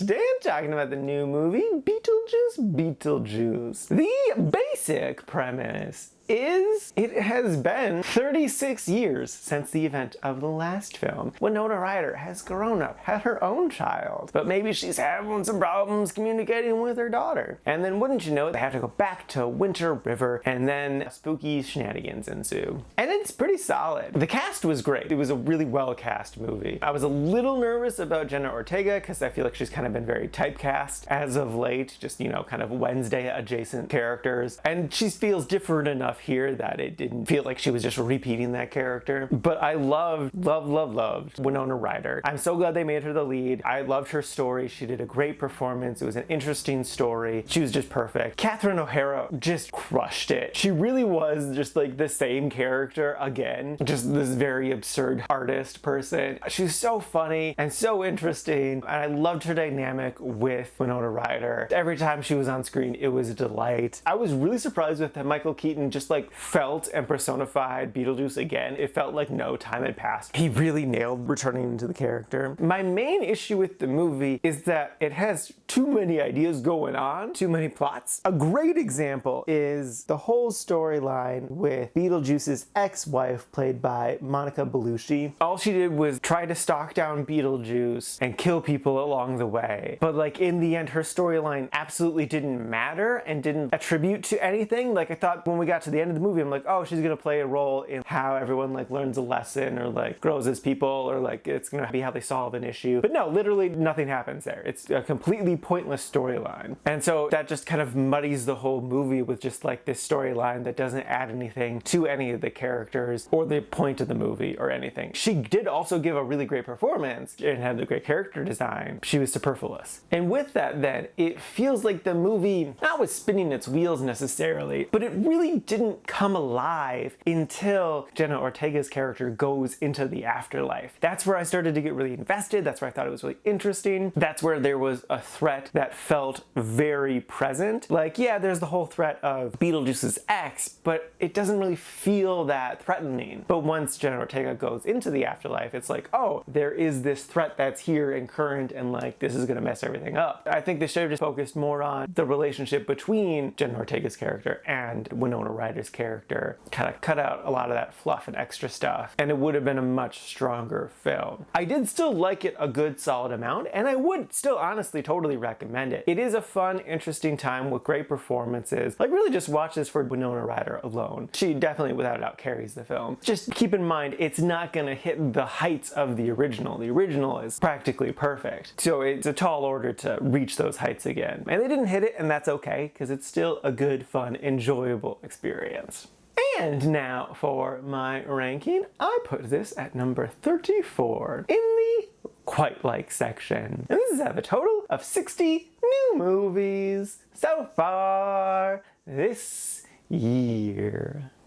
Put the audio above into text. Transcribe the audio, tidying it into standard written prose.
Today I'm talking about the new movie, Beetlejuice Beetlejuice. The basic premise is it has been 36 years since the event of the last film. Winona Ryder has grown up, had her own child, but maybe she's having some problems communicating with her daughter. And then wouldn't you know it, they have to go back to Winter River, and then spooky shenanigans ensue. And it's pretty solid. The cast was great. It was a really well cast movie. I was a little nervous about Jenna Ortega because I feel like she's kind of been very typecast as of late, just, you know, kind of Wednesday adjacent characters. And she feels different enough here that it didn't feel like she was just repeating that character. But I loved Winona Ryder. I'm so glad they made her the lead. I loved her story. She did a great performance. It was an interesting story. She was just perfect. Catherine O'Hara just crushed it. She really was just like the same character again, just this very absurd artist person. She's so funny and so interesting, and I loved her dynamic with Winona Ryder. Every time she was on screen, it was a delight. I was really surprised with that Michael Keaton just like felt and personified Beetlejuice again. It felt like no time had passed. He really nailed returning into the character. My main issue with the movie is that it has too many ideas going on, too many plots. A great example is the whole storyline with Beetlejuice's ex-wife, played by Monica Bellucci. All she did was try to stalk down Beetlejuice and kill people along the way. But like in the end, her storyline absolutely didn't matter and didn't attribute to anything. Like I thought when we got to the end of the movie, I'm like, oh, she's gonna play a role in how everyone like learns a lesson or like grows as people, or like it's gonna be how they solve an issue. But no, literally nothing happens there. It's a completely pointless storyline. And so that just kind of muddies the whole movie with just like this storyline that doesn't add anything to any of the characters or the point of the movie or anything. She did also give a really great performance and had a great character design. She was superfluous. And with that then, it feels like the movie not was spinning its wheels necessarily, but it really didn't come alive until Jenna Ortega's character goes into the afterlife. That's where I started to get really invested. That's where I thought it was really interesting. That's where there was a threat that felt very present. Like, yeah, there's the whole threat of Beetlejuice's ex, but it doesn't really feel that threatening. But once Jenna Ortega goes into the afterlife, it's like, oh, there is this threat that's here and current, and like, this is gonna mess everything up. I think they should have just focused more on the relationship between Jenna Ortega's character and Winona Ryder's character. Kind of cut out a lot of that fluff and extra stuff, and it would have been a much stronger film. I did still like it a good solid amount, and I would still honestly totally recommend it. It is a fun, interesting time with great performances. Like, really just watch this for Winona Ryder alone. She definitely without a doubt carries the film. Just keep in mind, it's not gonna hit the heights of the original. The original is practically perfect. So it's a tall order to reach those heights again. And they didn't hit it, and that's okay, because it's still a good, fun, enjoyable experience. And now for my ranking, I put this at number 34 in the quite like section. And this is out of a total of 60 new movies so far this year.